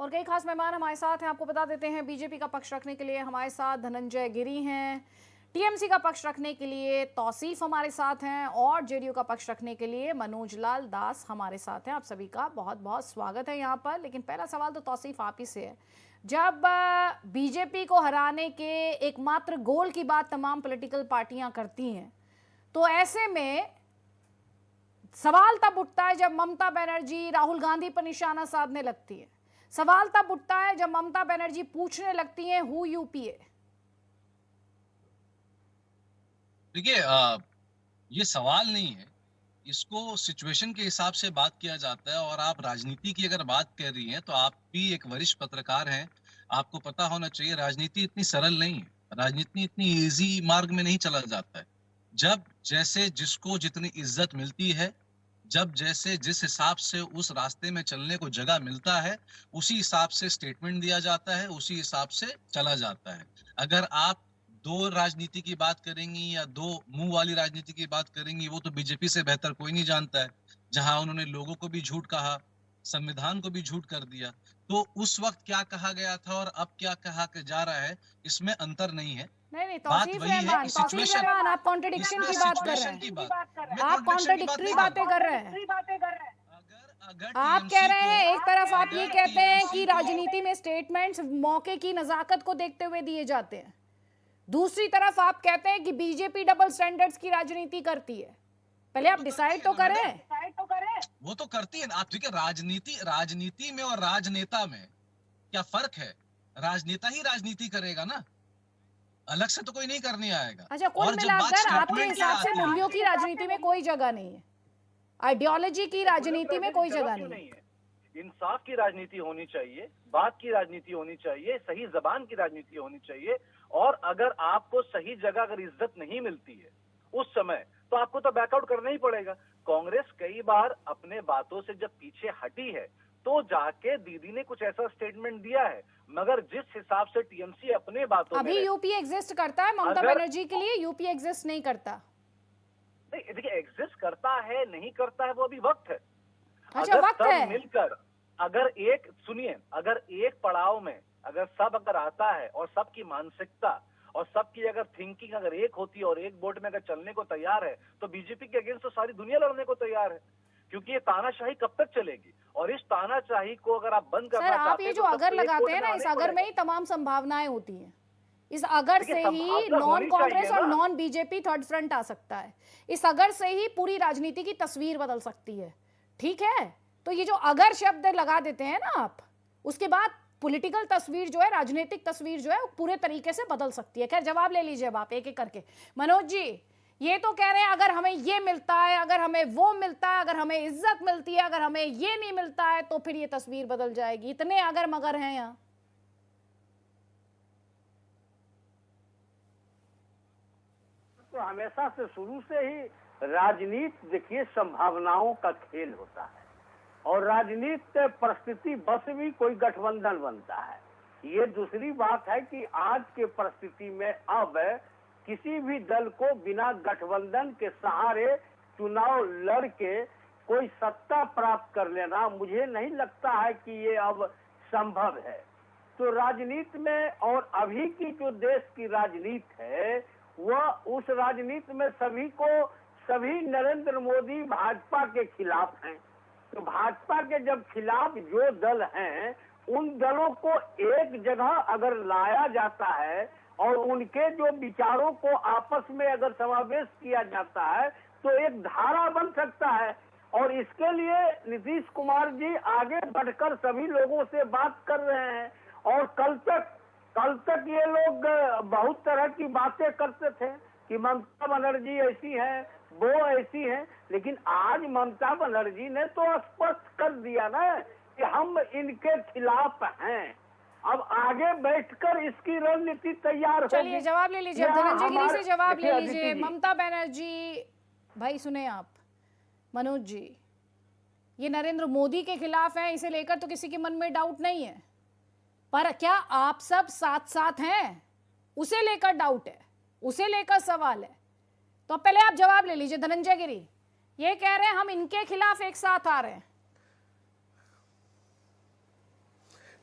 और कई खास मेहमान हमारे साथ हैं। आपको बता देते हैं, बीजेपी का पक्ष रखने के लिए हमारे साथ धनंजय गिरी हैं, टीएमसी का पक्ष रखने के लिए तौसीफ हमारे साथ हैं और जेडीयू का पक्ष रखने के लिए मनोज लाल दास हमारे साथ हैं। आप सभी का बहुत बहुत स्वागत है यहाँ पर। लेकिन पहला सवाल तो तौसीफ आप ही से है। जब बीजेपी को हराने के एकमात्र गोल की बात तमाम पॉलिटिकल पार्टियां करती हैं, तो ऐसे में सवाल तब उठता है जब ममता बनर्जी राहुल गांधी पर निशाना साधने लगती है। सवाल तब उठता है जब ममता बनर्जी पूछने लगती हैं हु यूपीए। देखिए, ये सवाल नहीं है, इसको सिचुएशन के हिसाब से बात किया जाता है। और आप राजनीति की अगर बात कर रही हैं तो आप भी एक वरिष्ठ पत्रकार हैं, आपको पता होना चाहिए राजनीति इतनी सरल नहीं है, राजनीति इतनी इजी मार्ग में नहीं चला जाता है। जब जैसे जिसको जितनी इज्जत मिलती है, जब जैसे जिस हिसाब से उस रास्ते में चलने को जगह मिलता है, उसी हिसाब से स्टेटमेंट दिया जाता है, उसी हिसाब से चला जाता है। अगर आप दो राजनीति की बात करेंगी या दो मुंह वाली राजनीति की बात करेंगी, वो तो बीजेपी से बेहतर कोई नहीं जानता है। जहां उन्होंने लोगों को भी झूठ कहा, संविधान को भी झूठ कर दिया, तो उस वक्त क्या कहा गया था और अब क्या कहा जा रहा है, इसमें अंतर नहीं है। नहीं, बात तौसीफ वही है रहमान, कि तौसीफ सिचुएशन, रहमान, आप कॉन्ट्रडिक्शन इसमें की बात कर रहे सिचुएशन की हैं। बात, मैं आप कॉन्ट्रडिक्शन की बात कॉन्ट्रडिक्टरी नहीं कर बातें रहा। कर रहे हैं। अगर अगर आप कह टीएमसी रहे को, हैं, एक तरफ आप ये अगर कहते हैं कि टीएमसी को, राजनीति में स्टेटमेंट्स मौके की नजाकत को देखते हुए दिए जाते हैं, दूसरी तरफ आप कहते हैं कि बीजेपी डबल स्टैंडर्ड्स की राजनीति करती है। पहले आप डिसाइड तो करें। वो तो करती है ना। आप देखिए, राजनीति में और राजनेता में क्या फर्क है? राजनेता ही राजनीति करेगा ना, अलग से तो कोई नहीं करने आएगा। अच्छा, कुल और जब बात मिलाकर आपके स्टेटमेंट की हिसाब से आती है, मूल्यों की राजनीति में कोई जगह नहीं है, आइडियोलॉजी की राजनीति में कोई जगह नहीं है। इंसाफ की राजनीति होनी चाहिए, बात की राजनीति होनी चाहिए, सही जबान की राजनीति होनी चाहिए। और अगर आपको सही जगह अगर इज्जत नहीं मिलती है उस समय, तो आपको तो बैकआउट करना ही पड़ेगा। कांग्रेस कई बार अपने बातों से जब पीछे हटी है तो जाके दीदी ने कुछ ऐसा स्टेटमेंट दिया है, मगर जिस हिसाब से टीएमसी अपने बातों अभी में यूपी एग्जिस्ट करता है, ममता बनर्जी के लिए यूपी एग्जिस्ट नहीं करता। नहीं, देखिए, एग्जिस्ट करता है नहीं करता है वो अभी वक्त है। अच्छा, अगर वक्त सब है। मिलकर, अगर एक सुनिए, अगर एक पड़ाव में अगर सब अगर आता है और सबकी मानसिकता और सबकी अगर थिंकिंग अगर एक होती है और एक बोट में अगर चलने को तैयार है, तो बीजेपी के अगेंस्ट तो सारी दुनिया लड़ने को तैयार है। क्योंकि ये तानाशाही कब तक चलेगी, और इस तानाशाही को अगर आप बंद करना सर, चाहते हैं, आप ये जो तो अगर सबको एक लगाते बोट हैं में ना, इस आना ही अगर में ही पड़ेगा। तमाम संभावनाएं होती हैं। इस अगर से ही संभावना नॉन होनी कांग्रेस चाहिए और ना। नॉन बीजेपी थर्ड फ्रंट आ सकता है। इस अगर से ही पूरी राजनीति की तस्वीर बदल सकती है। ठीक है, तो ये जो अगर शब्द लगा देते हैं ना आप, उसके बाद पॉलिटिकल तस्वीर जो है, राजनीतिक तस्वीर जो है, वो पूरे तरीके से बदल सकती है। खैर, जवाब ले लीजिए अब आप एक एक करके। मनोज जी, ये तो कह रहे हैं अगर हमें ये मिलता है, अगर हमें वो मिलता है, अगर हमें इज्जत मिलती है, अगर हमें ये नहीं मिलता है, तो फिर ये तस्वीर बदल जाएगी। इतने अगर मगर हैं यहाँ। तो हमेशा से शुरू से ही राजनीति, देखिए, संभावनाओं का खेल होता है और राजनीति परिस्थिति बस भी कोई गठबंधन बनता है। ये दूसरी बात है कि आज के परिस्थिति में अब किसी भी दल को बिना गठबंधन के सहारे चुनाव लड़के कोई सत्ता प्राप्त कर लेना, मुझे नहीं लगता है कि ये अब संभव है। तो राजनीति में, और अभी की जो देश की राजनीति है, वह उस राजनीति में सभी नरेंद्र मोदी भाजपा के खिलाफ हैं। तो भाजपा के जब खिलाफ जो दल हैं, उन दलों को एक जगह अगर लाया जाता है और उनके जो विचारों को आपस में अगर समावेश किया जाता है, तो एक धारा बन सकता है। और इसके लिए नीतीश कुमार जी आगे बढ़कर सभी लोगों से बात कर रहे हैं। और कल तक ये लोग बहुत तरह की बातें करते थे कि ममता बनर्जी ऐसी है, वो ऐसी है, लेकिन आज ममता बनर्जी ने तो स्पष्ट कर दिया ना कि हम इनके खिलाफ हैं। अब आगे बैठकर इसकी रणनीति तैयार होगी। चलिए, जवाब ले लीजिए, धनंजय गिरी से जवाब ले लीजिए। ममता बनर्जी, भाई सुने आप, मनोज जी, ये नरेंद्र मोदी के खिलाफ है, इसे लेकर तो किसी के मन में डाउट नहीं है, पर क्या आप सब साथ साथ हैं, उसे लेकर डाउट है, उसे लेकर सवाल है। तो पहले आप जवाब ले लीजिए। धनंजय गिरी ये कह रहे हैं हम इनके खिलाफ एक साथ आ रहे हैं।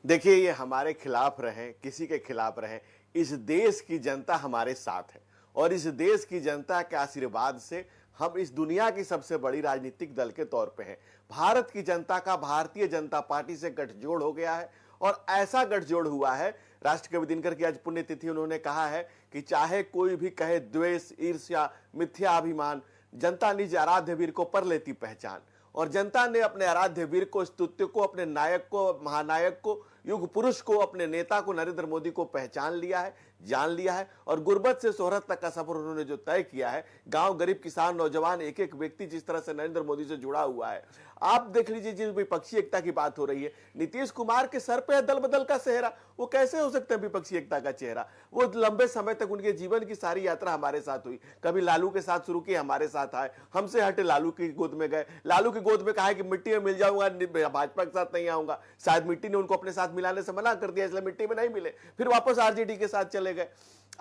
देखिए, ये हमारे खिलाफ रहे, किसी के खिलाफ रहे, इस देश की जनता हमारे साथ है और इस देश की जनता के आशीर्वाद से हम इस दुनिया की सबसे बड़ी राजनीतिक दल के तौर पे हैं। भारत की जनता का भारतीय जनता पार्टी से गठजोड़ हो गया है और ऐसा गठजोड़ हुआ है, राष्ट्रकवि दिनकर की आज पुण्यतिथि, उन्होंने कहा है कि चाहे कोई भी कहे द्वेष, ईर्ष्या, मिथ्या अभिमान, जनता निज आराध्य वीर को पर लेती पहचान। और जनता ने अपने आराध्य वीर को, स्तुत्य को, अपने नायक को, महानायक को, युग पुरुष को, अपने नेता को, नरेंद्र मोदी को पहचान लिया है, जान लिया है और गुर्बत से शोहरत तक का सफर उन्होंने जो तय किया है, गांव, गरीब, किसान, नौजवान, एक एक व्यक्ति जिस तरह से नरेंद्र मोदी से जुड़ा हुआ है। आप देख लीजिए, जिस विपक्षी एकता की बात हो रही है, नीतीश कुमार के सर पे है दल बदल का सेहरा, वो कैसे हो सकता है विपक्षी एकता का चेहरा? वो लंबे समय तक उनके जीवन की सारी यात्रा हमारे साथ हुई, कभी लालू के साथ शुरू की, हमारे साथ आए, हमसे हटे लालू की गोद में गए, लालू की गोद में कहा कि मिट्टी में मिल जाऊंगा, भाजपा के साथ नहीं आऊंगा, शायद मिट्टी ने उनको अपने साथ मिलाने से मना कर दिया, इसलिए मिट्टी में नहीं मिले, फिर वापस आरजेडी के साथ चले गए।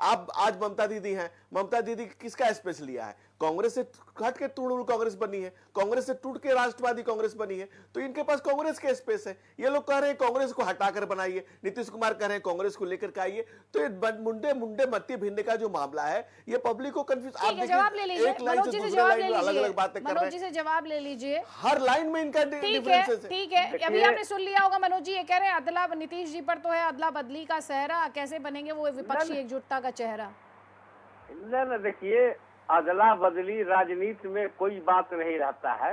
आप आज ममता दीदी हैं, ममता दीदी किसका स्पेस लिया है? कांग्रेस से हट के तृणमूल कांग्रेस बनी है, कांग्रेस से टूट के राष्ट्रवादी कांग्रेस बनी है, तो इनके पास कांग्रेस के स्पेस है। ये लोग कह रहे हैं कांग्रेस को हटाकर बनाइए, नीतीश कुमार कह रहे हैं कांग्रेस को लेकर के आइए। तो ये मुंडे मुंडे मत्ती भिड़ने का जो मामला है, ये पब्लिक को कंफ्यूज, आप जवाब ले लीजिए, एक लाइन से दूसरी लाइन में अलग अलग बातें कर रहे मनोज जी से जवाब ले लीजिए, हर लाइन में इनका डिफरेंसेस है। ठीक है। अभी आपने सुन लिया होगा मनोज जी ये कह रहे हैं अदला, नीतीश जी पर तो है अदला बदली का सहरा, कैसे बनेंगे वो विपक्षी एकजुटता का चेहरा? न देखिए, अदला बदली राजनीति में कोई बात नहीं रहता है।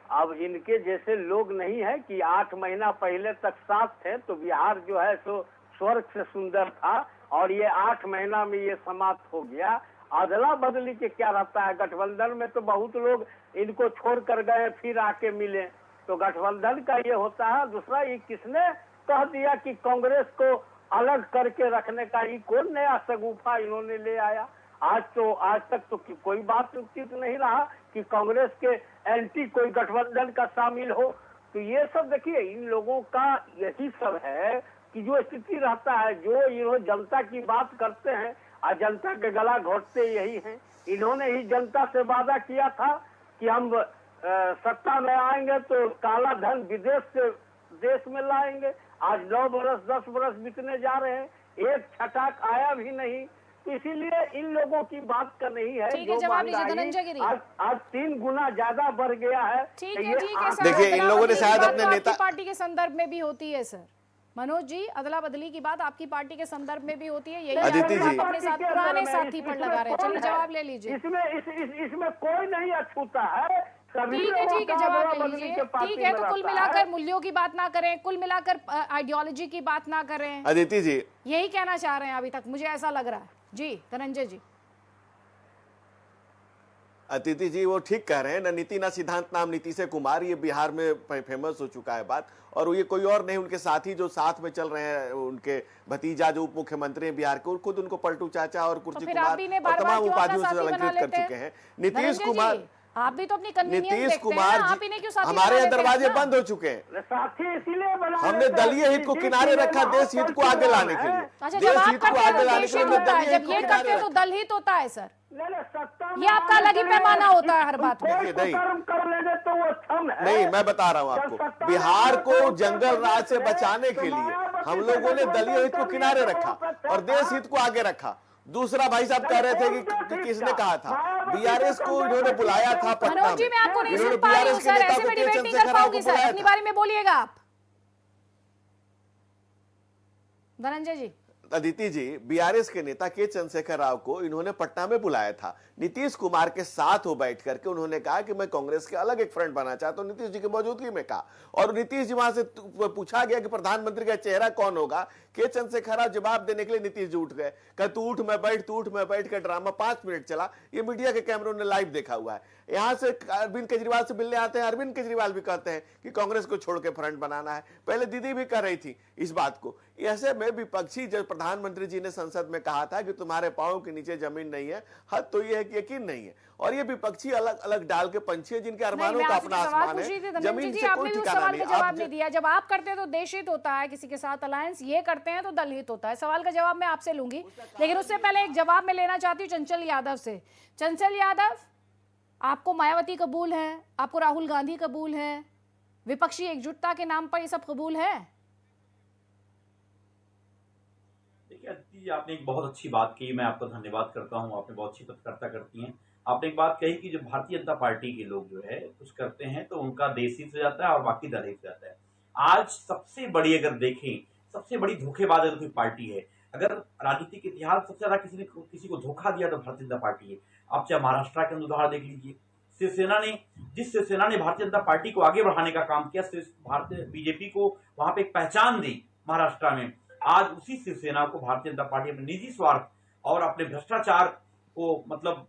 अब इनके जैसे लोग नहीं है कि 8 महीना पहले तक साथ थे तो बिहार जो है सो स्वर्ग से सुंदर था और ये 8 महीना में ये समाप्त हो गया। अदला बदली के क्या रहता है? गठबंधन में तो बहुत लोग इनको छोड़ कर गए, फिर आके मिले, तो गठबंधन का ये होता है। दूसरा, ये किसने कह दिया कि कांग्रेस को अलग करके रखने का? ये कौन नया शगुफा इन्होंने ले आया? आज तक तो कोई बात उचित नहीं रहा कि कांग्रेस के एंटी कोई गठबंधन का शामिल हो। तो ये सब देखिए, इन लोगों का यही सब है कि जो स्थिति रहता है, जो इन्होंने जनता की बात करते हैं और जनता के गला घोटते यही हैं। इन्होंने ही जनता से वादा किया था कि हम सत्ता में आएंगे तो काला धन विदेश से देश में लाएंगे। आज 9 बरस 10 बरस बीतने जा रहे हैं, एक छटाक आया भी नहीं। तो इसीलिए इन लोगों की बात का नहीं है। ठीक है, जवाब लीजिए धनंजय गिरी। आज 3 गुना ज्यादा बढ़ गया है। ठीक है सर। देखिए, इन लोगों ने शायद अपने नेता पार्टी के संदर्भ में भी होती है सर। मनोज जी, अदला बदली की बात आपकी पार्टी के संदर्भ में भी होती है, यही अदिति जी अपने साथ पुराने साथी पर लगा रहे हैं। चलिए जवाब ले लीजिए। इसमें कोई नहीं अछूता है। ठीक है, जवाब ले लीजिए। ठीक है, तो कुल मिलाकर मूल्यों की बात ना करें, कुल मिलाकर आइडियोलॉजी की बात ना करें। अदिति जी यही कहना चाह रहे हैं अभी तक, मुझे ऐसा लग रहा है। जी धनंजय जी। अतिथि जी वो ठीक कह रहे हैं, न नीति न सिद्धांत नाम नीतीश कुमार, ये बिहार में फेमस हो चुका है बात। और ये कोई और नहीं, उनके साथी जो साथ में चल रहे हैं, उनके भतीजा जो उप मुख्यमंत्री हैं बिहार के, खुद उनको पलटू चाचा और कुर्सी कुमार और तमाम उपाधियों से अलंकृत कर चुके हैं। नीतीश कुमार, आप भी तो अपनी कन्वीनियंस नीतीश देखते हैं कुमार ना, आप इन्हें क्यों साथी हमारे बना यहाँ लेते दरवाजे हैं ना? बंद हो चुके हैं। साथी इसीलिए बना हमने दलीय हित को किनारे रखा देश हित को आगे लाने के लिए। अच्छा, जब देश आप हित को करते हैं आगे तो लाने देश के हित लिए होता है, दलीय जब हित ये को करते किनारे हैं तो रखा। दल हित होता है सर। सत्ता ये आपका अलग ही पैमाना होता है हर बात में। देखिए, नहीं कर लेंगे तो वो क्षम है। नहीं, मैं बता रहा हूँ आपको, बिहार को जंगल राज से बचाने के लिए हम लोगों ने दलीय हित को किनारे रखा और देश हित को आगे रखा। दूसरा, भाई साहब कह रहे थे कि किसने कहा था, बीआरएस को इन्होंने बुलाया था पटना मनोज जी, मैं आपको नहीं इन्होंने सुन पा रही हूँ BRS के सर, नेता ऐसे को में डिबेट नहीं चंद्रशेखर कर राव पाऊंगी को सर, बुलाया अपनी था। बारी में बोलिएगा आप। धनंजय जी। अदिति जी, बीआरएस के नेता के चंद्रशेखर राव को इन्होंने पटना में बुलाया था, नीतीश कुमार के साथ हो बैठ करके उन्होंने कहा कि मैं कांग्रेस के अलग एक फ्रंट बनाना चाहता हूं, नीतीश जी की मौजूदगी में कहा। और नीतीश जी वहां से पूछा गया कि प्रधानमंत्री का चेहरा कौन होगा, के चंद्रशेखर राव जवाब देने के लिए नीतीश जी उठ गए, कहा तू उठ मैं बैठ, तू उठ मैं बैठ का ड्रामा 5 मिनट चला। ये मीडिया के कैमरों ने लाइव देखा हुआ है। यहाँ से अरविंद केजरीवाल से मिलने आते हैं, अरविंद केजरीवाल भी कहते हैं कि कांग्रेस को छोड़ के फ्रंट बनाना है। पहले दीदी भी कर रही थी इस बात को। ऐसे में विपक्षी, जब प्रधानमंत्री जी ने संसद में कहा था कि तुम्हारे पांव के नीचे जमीन नहीं है, हद तो यह है कि यकीन नहीं है। और ये विपक्षी अलग अलग डाल के पंछी है जिनके अरमानों का अपना आसमान है, जमीन से कोई ठिकाना नहीं। जवाब नहीं दिया। जब आप करते हैं तो देश हित होता है, किसी के साथ अलायंस, ये करते हैं तो दल हित होता है। सवाल का जवाब मैं आपसे लूंगी, लेकिन उससे पहले एक जवाब मैं लेना चाहती हूँ चंचल यादव से। चंचल यादव, आपको मायावती कबूल है, आपको राहुल गांधी कबूल है, विपक्षी एकजुटता के नाम पर ये सब कबूल है? देखिए अदिति जी, आपने एक बहुत अच्छी बात कही, मैं आपका धन्यवाद करता हूँ, आपने बहुत अच्छी पत्रकारिता करती हैं। आपने एक बात कही कि जो भारतीय जनता पार्टी के लोग जो है कुछ करते हैं तो उनका देश हित हो जाता है और बाकी दल हित हो जाता है। आज सबसे बड़ी अगर देखें, सबसे बड़ी धोखेबाज अगर कोई पार्टी है, अगर राजनीतिक इतिहास सबसे ज्यादा किसी को धोखा दिया तो भारतीय जनता पार्टी है। आप चाहे महाराष्ट्र के उदाहरण देख लीजिए, शिवसेना ने भारतीय जनता पार्टी को आगे बढ़ाने का काम किया, भारतीय बीजेपी को वहां पे एक पहचान दी महाराष्ट्र में। आज उसी शिवसेना को भारतीय जनता पार्टी अपने निजी स्वार्थ और अपने भ्रष्टाचार को मतलब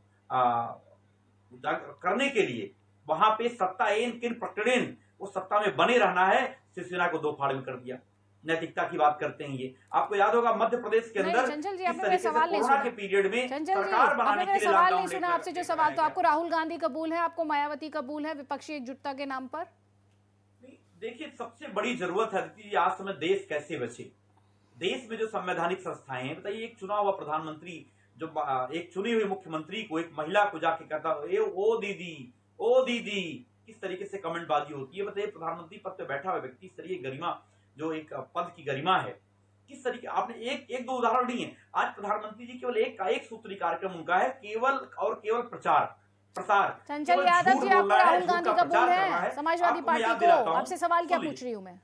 करने के लिए वहां पे सत्ता एन किन प्रकरण वो सत्ता में बने रहना है, शिवसेना को दो फाड़ में कर दिया। नैतिकता की बात करते हैं ये, आपको याद होगा मध्य प्रदेश के अंदर चंचल जी, किस आपने तरीके से सवाल नहीं कोरोना सुना। के पीरियड में चंचल जी, सरकार बनाने आपने के लिए सवाल नहीं लॉकडाउन सुना। आपसे जो सवाल, तो आपको राहुल गांधी कबूल है, आपको मायावती कबूल है विपक्षी एकजुटता के नाम पर? देखिए, सबसे बड़ी जरूरत है अदिति जी, आज समय देश कैसे बचे। देश में जो संवैधानिक संस्थाएं हैं, बताइए, एक चुना हुआ प्रधानमंत्री जो एक चुनी हुई मुख्यमंत्री को, एक महिला को जाके कहता ओ दीदी, किस तरीके से कमेंटबाजी होती है। बताइए, प्रधानमंत्री पद पे बैठा हुआ व्यक्ति, इस तरीके गरिमा, जो एक पद की गरिमा है, किस तरीके, आपने एक दो उदाहरण नहीं है। आज प्रधानमंत्री जी केवल एक सूत्री कार्यक्रम उनका है, केवल प्रसार। चंचल यादव जी, आपको राहुल गांधी कबूल है समाजवादी पार्टी को? आपसे सवाल क्या पूछ रही हूँ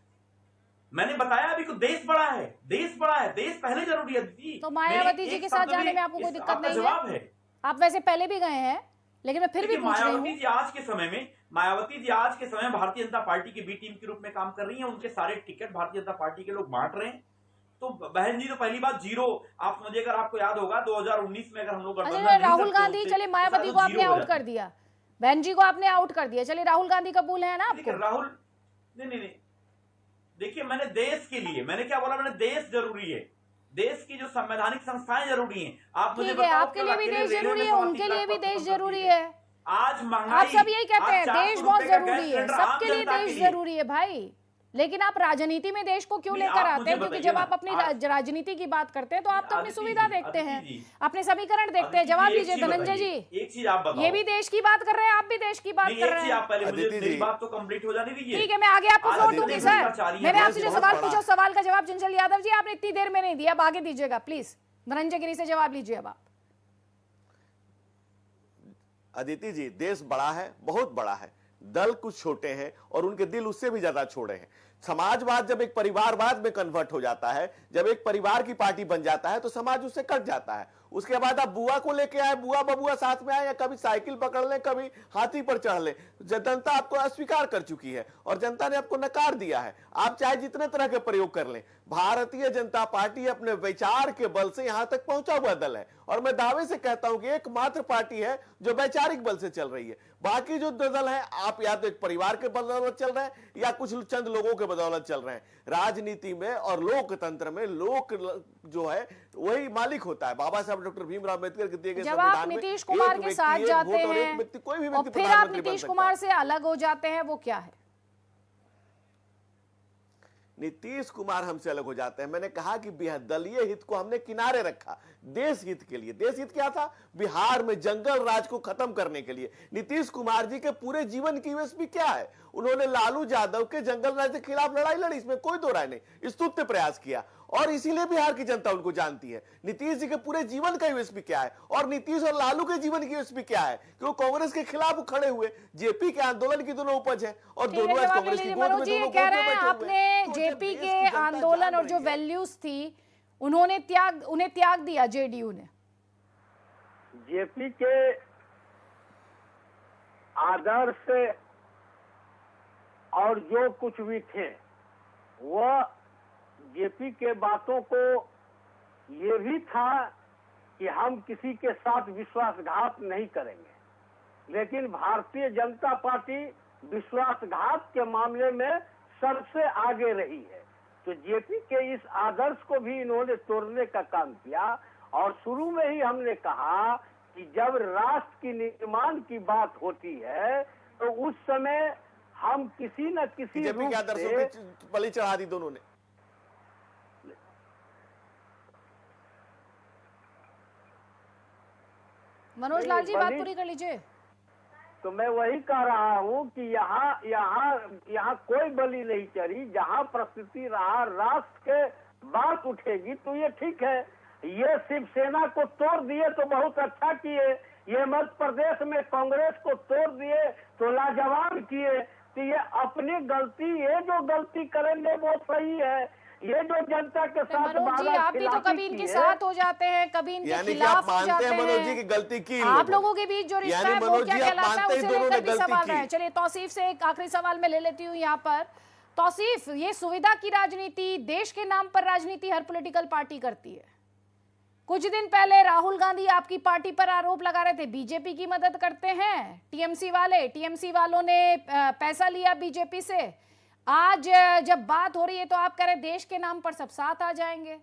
मैंने बताया अभी को, देश बड़ा है, देश पहले जरूरी है जी। तो मायावती जी के साथ जाने में आपको कोई दिक्कत नहीं जवाब है? आप वैसे पहले भी गए हैं, लेकिन मैं फिर भी पूछ रही हूँ। मायावती जी आज के समय भारतीय जनता पार्टी की बी टीम के रूप में काम कर रही हैं। उनके सारे टिकट भारतीय जनता पार्टी के लोग बांट रहे हैं। तो बहन जी, तो पहली बात जीरो, आप समझिए, अगर आपको याद होगा 2019 में अगर हम लोग राहुल गांधी, चलिए मायावती को आपने आउट कर दिया, बहन जी को आपने आउट कर दिया, चलिए राहुल गांधी कबूल है ना आपको? राहुल नहीं, देखिए, मैंने देश के लिए, मैंने क्या बोला, मैंने देश जरूरी है, देश की जो संवैधानिक संस्थाएं जरूरी हैं। आप मुझे बताओ, आपके लिए भी देश जरूरी है, उनके लिए भी देश जरूरी है। आज महंगाई, आप सब यही कहते हैं देश बहुत जरूरी है, सबके लिए देश जरूरी है भाई, लेकिन आप राजनीति में देश को क्यों लेकर आते हैं? क्योंकि जब आप अपनी राजनीति की बात करते हैं तो आप तो अपनी सुविधा देखते हैं, अपने समीकरण देखते हैं। जवाब दीजिए धनंजय जी, एक चीज आप बताओ, ये भी देश की बात कर रहे हैं, आप भी देश की बात कर रहे हैं। आप पहले मुझे मेरी बात तो कंप्लीट हो जाने दीजिए। ठीक है, मैं आगे आपको फ्लोर दूंगी सर। मैंने आपसे जो सवाल पूछा, सवाल का जवाब चंचल यादव जी आपने इतनी देर में नहीं दिया, अब आगे दीजिएगा प्लीज। धनंजय गिरी से जवाब लीजिए अब आप। अदिति जी, देश बड़ा है, बहुत बड़ा है, दल कुछ छोटे हैं और उनके दिल उससे भी ज्यादा छोटे हैं। समाजवाद जब एक परिवारवाद में कन्वर्ट हो जाता है, जब एक परिवार की पार्टी बन जाता है, तो समाज उससे कट जाता है। उसके बाद आप बुआ को लेके आए, बुआ बबुआ साथ में आए, या कभी साइकिल पकड़ लें, कभी हाथी पर चढ़ लें, जनता आपको अस्वीकार कर चुकी है और जनता ने आपको नकार दिया है। आप चाहे जितने तरह के प्रयोग कर लें, भारतीय जनता पार्टी अपने विचार के बल से यहां तक पहुंचा हुआ दल है, और मैं दावे से कहता हूं कि एकमात्र पार्टी है जो वैचारिक बल से चल रही है। बाकी जो दल है, आप या तो एक परिवार के बदौलत चल रहे हैं या कुछ चंद लोगों के बदौलत चल रहे हैं। राजनीति में और लोकतंत्र में लोक जो है वही मालिक होता है। बाबा साहब डॉक्टर भीमराव अम्बेडकर के दिए गए जब आप नीतीश कुमार के साथ जाते हैं और फिर आप नीतीश कुमार से अलग हो जाते हैं, वो क्या है? नीतीश कुमार हमसे अलग हो जाते हैं। मैंने कहा कि दलीय हित को हमने किनारे रखा, देश हित के लिए। देश हित क्या था? बिहार में जंगल राज को खत्म करने के लिए। नीतीश कुमार जी के पूरे जीवन की यूएसपी क्या है? उन्होंने लालू यादव के जंगल राज के खिलाफ लड़ाई लड़ी, इसमें कोई दो राय नहीं, स्तुत्य प्रयास किया, और इसीलिए बिहार की जनता उनको जानती है। नीतीश जी के पूरे जीवन का यूएसपी क्या है, और नीतीश और लालू के जीवन की यूएसपी क्या है? कि वो कांग्रेस के खिलाफ खड़े हुए, जेपी के आंदोलन की दोनों उपज है, और दोनों आज कांग्रेस की गोद में दोनों कह रहे हैं आपने जेपी के आंदोलन और जो वैल्यूज थी उन्हें त्याग दिया जेडीयू ने। जेपी के आदर्श और जो कुछ भी थे, वह जेपी के बातों को ये भी था कि हम किसी के साथ विश्वासघात नहीं करेंगे, लेकिन भारतीय जनता पार्टी विश्वासघात के मामले में सबसे आगे रही है। तो जेपी के इस आदर्श को भी इन्होंने तोड़ने का काम किया, और शुरू में ही हमने कहा कि जब राष्ट्र की निर्माण की बात होती है तो उस समय हम किसी न किसी जेपी के आदर्शों पे बलि चढ़ा दी दोनों ने। मनोज लाल जी, बात पूरी कर लीजिए। तो मैं वही कह रहा हूं कि यहाँ कोई बलि नहीं चढ़ी। जहाँ परिस्थिति रहा, राष्ट्र के बात उठेगी तो ये ठीक है। ये शिवसेना को तोड़ दिए तो बहुत अच्छा किए, ये मध्य प्रदेश में कांग्रेस को तोड़ दिए तो लाजवाब किए। तो ये अपनी गलती, ये जो गलती करेंगे वो सही है। ये जो जनता के साथ मनोज जी, आप भी तो कभी इनके साथ हो जाते हैं, कभी इनके यानी कि खिलाफ आप हो मानते जाते हैं मनोज जी हैं। की गलती की आप लोगों के बीच जो रिश्ता है वो क्या कहलाता है, उसे लेकर भी सवाल है। चलिए तौसीफ से एक आखिरी सवाल मैं ले लेती हूँ यहाँ पर। तौसीफ, ये सुविधा की राजनीति, देश के नाम पर राजनीति हर पॉलिटिकल पार्टी करती है। कुछ दिन पहले राहुल गांधी आपकी पार्टी पर आरोप लगा रहे थे बीजेपी की मदद करते हैं टीएमसी वाले, टीएमसी वालों ने पैसा लिया बीजेपी से। आज जब बात हो रही है तो आप कह रहे हैं देश के नाम पर सब साथ आ जाएंगे।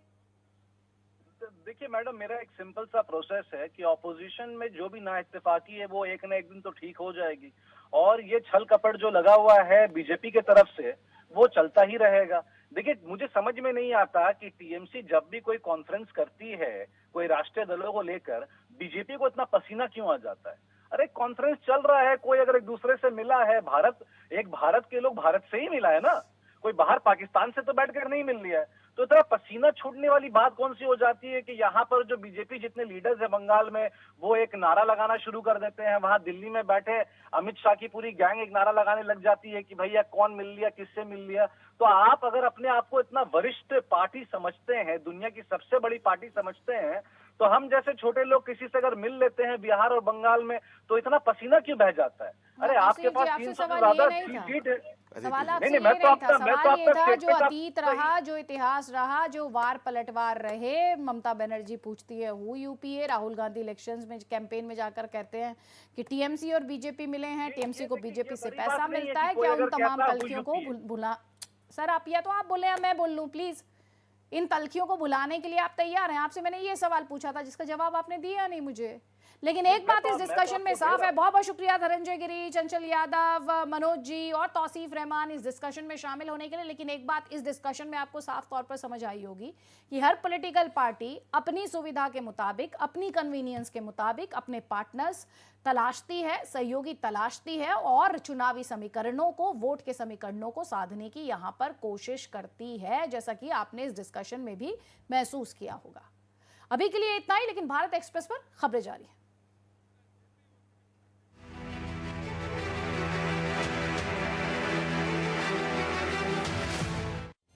देखिए मैडम, मेरा एक सिंपल सा प्रोसेस है कि ऑपोजिशन में जो भी ना इत्तेफाकी है वो एक ना एक दिन तो ठीक हो जाएगी, और ये छल कपट जो लगा हुआ है बीजेपी के तरफ से वो चलता ही रहेगा। देखिए मुझे समझ में नहीं आता कि टीएमसी जब भी कोई कॉन्फ्रेंस करती है कोई राष्ट्रीय दलों को लेकर, बीजेपी को इतना पसीना क्यों आ जाता है। अरे कॉन्फ्रेंस चल रहा है, कोई अगर एक दूसरे से मिला है, भारत के लोग भारत से ही मिला है ना, कोई बाहर पाकिस्तान से तो बैठकर नहीं मिल लिया है। तो इतना पसीना छूटने वाली बात कौन सी हो जाती है कि यहाँ पर जो बीजेपी जितने लीडर्स है बंगाल में वो एक नारा लगाना शुरू कर देते हैं, वहां दिल्ली में बैठे अमित शाह की पूरी गैंग एक नारा लगाने लग जाती है कि भैया कौन मिल लिया, किससे मिल लिया। तो आप अगर अपने आप को इतना वरिष्ठ पार्टी समझते हैं, दुनिया की सबसे बड़ी पार्टी समझते हैं, तो हम जैसे छोटे लोग किसी से अगर मिल लेते हैं बिहार और बंगाल में तो इतना पसीना क्यों बह जाता है। अरे आपके पास 300 से ज्यादा सीट है। सवाल आपसे नहीं, ये मैं तो नहीं था, आपका- मैं तो सवाल ये आपका था जो statement अतीत रहा, जो इतिहास रहा, जो वार पलटवार रहे। ममता बनर्जी पूछती है who UPA, Rahul Gandhi elections में कैंपेन में जाकर कहते हैं कि टीएमसी और बीजेपी मिले हैं, टीएमसी को बीजेपी से पैसा मिलता है। क्या उन तमाम तलखियों को भुला, सर आप या तो आप बोले या मैं बोल लूं प्लीज, इन तलखियों को भुलाने के लिए आप तैयार हैं? आपसे मैंने ये सवाल पूछा था जिसका जवाब आपने दिया नहीं मुझे। लेकिन एक बात इस डिस्कशन में साफ है। बहुत बहुत शुक्रिया धनंजय गिरी, चंचल यादव, मनोज जी और तौसीफ रहमान इस डिस्कशन में शामिल होने के लिए। लेकिन एक बात इस डिस्कशन में आपको साफ तौर पर समझ आई होगी कि हर पॉलिटिकल पार्टी अपनी सुविधा के मुताबिक, अपनी कन्वीनियंस के मुताबिक अपने पार्टनर्स तलाशती है, सहयोगी तलाशती है और चुनावी समीकरणों को, वोट के समीकरणों को साधने की यहां पर कोशिश करती है, जैसा कि आपने इस डिस्कशन में भी महसूस किया होगा। अभी के लिए इतना ही, लेकिन भारत एक्सप्रेस पर खबरें जारी है।